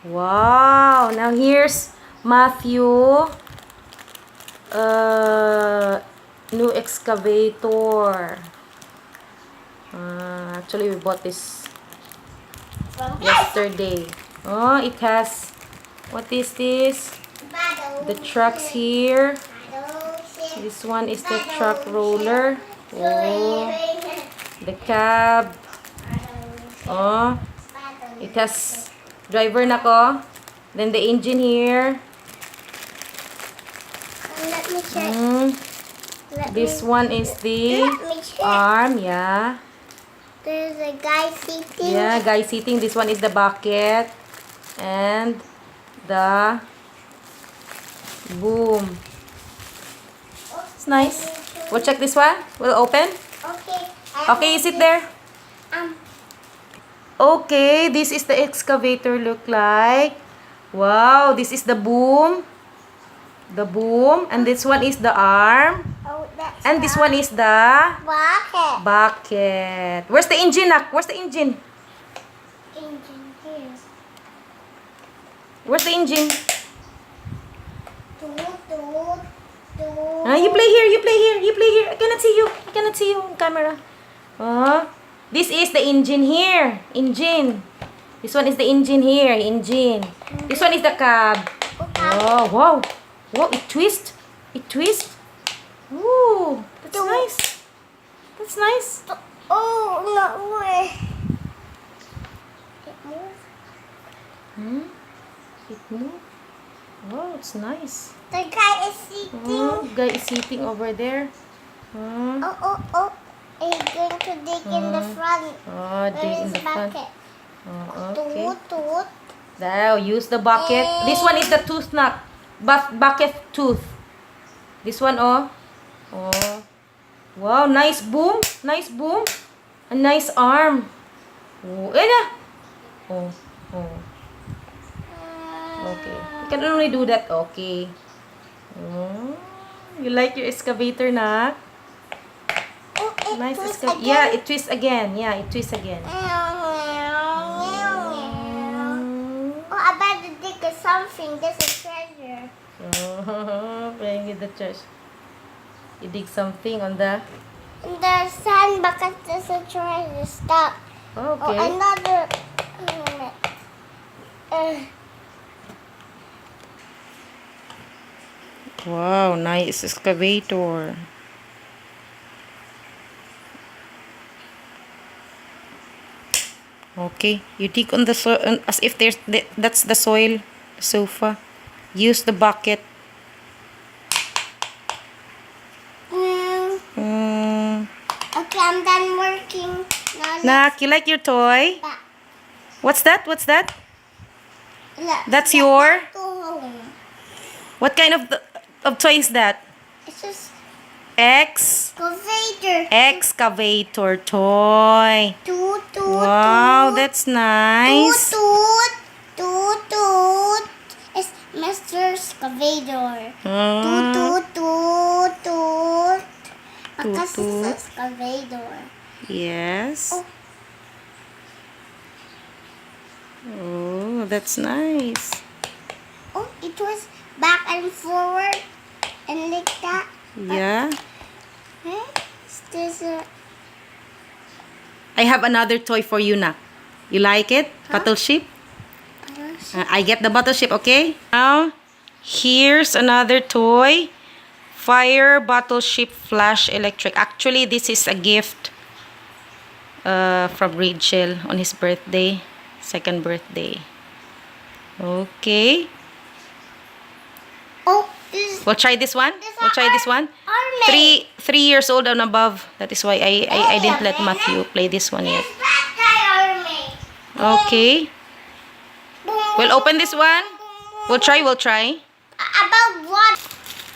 Wow! Now here's Matthew. New excavator. Actually, we bought this yesterday. Oh, it has, what is this? The trucks here. This one is the truck roller. Oh, the cab. Oh, it has driver na ko. Then the engine here. Let me check. This one is the arm, yeah. There's a guy sitting. Yeah, guy sitting. This one is the bucket. And the boom. It's nice. We'll check this one. We'll open. Okay. Okay, you sit there. Okay, this is the excavator look like. Wow, this is the boom. The boom. And this one is the arm. Oh, that's And this one is the bucket. bucket. Where's the engine, Nak? Where's the engine? Engine here. Where's the engine? Toot. You play here, you play here, you play here. I cannot see you. I cannot see you on camera. This is the engine here. Engine. This one is the engine here. Engine. This one is the cab. Oh, wow. Wow, it twists. It twists. Ooh, that's nice. That's nice. Oh, no way. It moves. It moves. Oh, it's nice. The guy is sitting. Oh, guy is sitting over there. Oh. He's going to dig in the front. Oh, dig Where in is the front. bucket? Oh, okay. Toot. Now, use the bucket. This one is the tooth nut. Bucket tooth. This one, oh. Oh. Wow, nice boom. Nice boom. A nice arm. Oh, oh. Okay. You can only do that. Okay. Oh. You like your excavator, na? Oh, it Nice twists excavator. again. Yeah, it twists again. Yeah, it twists again. Oh, I better dig something. There's a treasure. Oh, playing with the trash. You dig something on the... In the sand bucket, there's a treasure stuck. Okay. Oh, another. Wow, nice excavator. Okay, you dig on the soil as if that's the soil, the sofa. Use the bucket. Okay, I'm done working. Now Nak, you like your toy? What's that? What's that? That's get your... back to home. What kind of toy is that? It's just Excavator excavator. toy. Toot. Wow, that's nice. Toot. It's Mr. Excavator. Toot. Because it's excavator. Yes. Oh. Oh, that's nice. Oh, it was back and forward and like that. Yeah. There's a... I have another toy for you, Nak. You like it? Battleship? I get the battleship, okay? Now, here's another toy. Fire battleship flash electric. Actually, this is a gift from Rachel on his birthday. Second birthday. Okay. Oh, this We'll try this one. We'll try this one. army. 3 years old and above. That is why I didn't let Matthew play this one yet. This bad guy army. Okay. We'll open this one. We'll try. About what?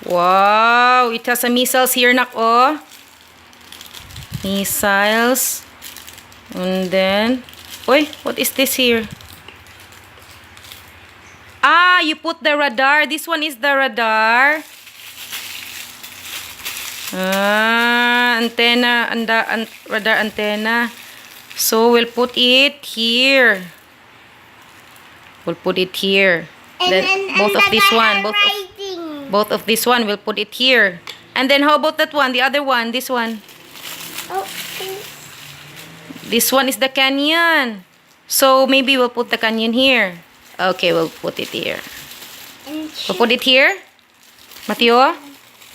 Wow, it has a missiles here, Nak. Oh. Missiles. And then, what is this here? Ah, you put the radar. This one is the radar. Antenna, radar antenna. So we'll put it here. We'll put it here. And Then then both and of then this I one, have writing. both of this one, we'll put it here. And then how about that one? The other one, this one. Oh, please. This one is the canyon. So maybe we'll put the canyon here. Okay, we'll put it here. And We'll put it here. Mateo?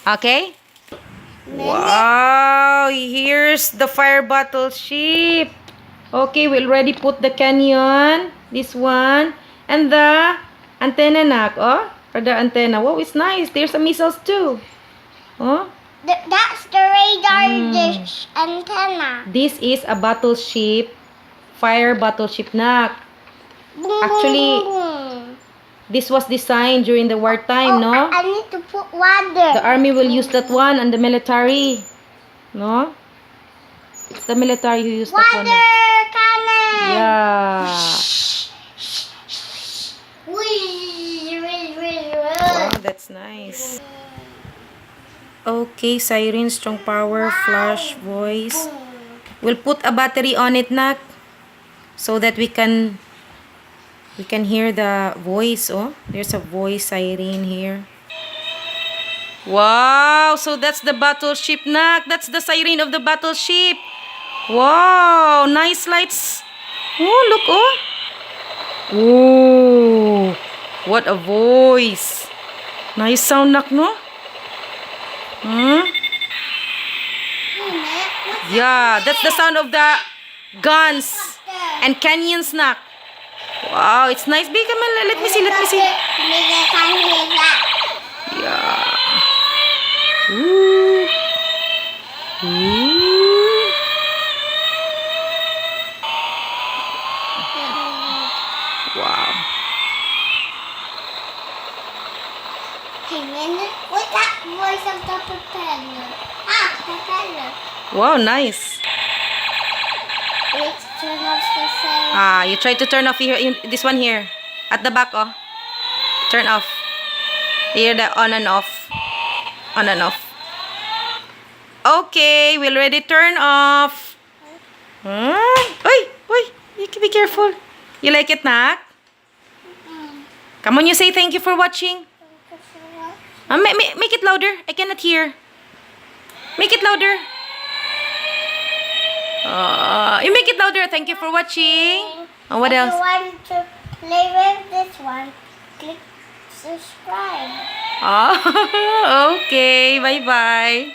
Okay? Wow, here's the fire battleship. Okay, we already put the canyon, this one, and the antenna nak. Oh, for the antenna. Wow, it's nice. There's some missiles too. Oh, That's the radar dish antenna. this is a battleship, fire battleship nak. Boom, Actually, boom, boom. This was designed during the wartime, no? I need to put water. The army will use that one and the military. No? It's the military who use that one. Water cannon. Yeah. Wow, that's nice. Okay, siren, strong power, flash, voice. We'll put a battery on it, nak, so that we can hear the voice. Oh, there's a voice siren here. Wow, so that's the battleship, nak. That's the siren of the battleship. Wow, nice lights. Oh, look, oh. Oh, what a voice. Nice sound, nak, no? Hmm? Yeah, that's the sound of the guns and canyons, nak. Wow, it's nice. Big, come on, let me see, let me see. Yeah. Ooh. Ooh. Wow. What's that voice of the propeller? Ah, propeller. Wow, nice. Let's turn off the siren. Ah, you try to turn off here, this one here. At the back, oh. Turn off. Here, the on and off. On and off. Okay, we'll already turn off. Oi, oi, be careful. You like it, nak? Come on, you say thank you for watching. Make it louder. I cannot hear. Make it louder. You make it louder. Thank you for watching. What If else? you want to play with this one, click subscribe. Okay. Bye-bye.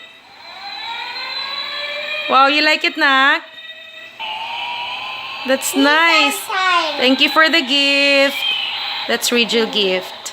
Wow, you like it, nak? That's nice. Time. Thank you for the gift. That's Regal gift.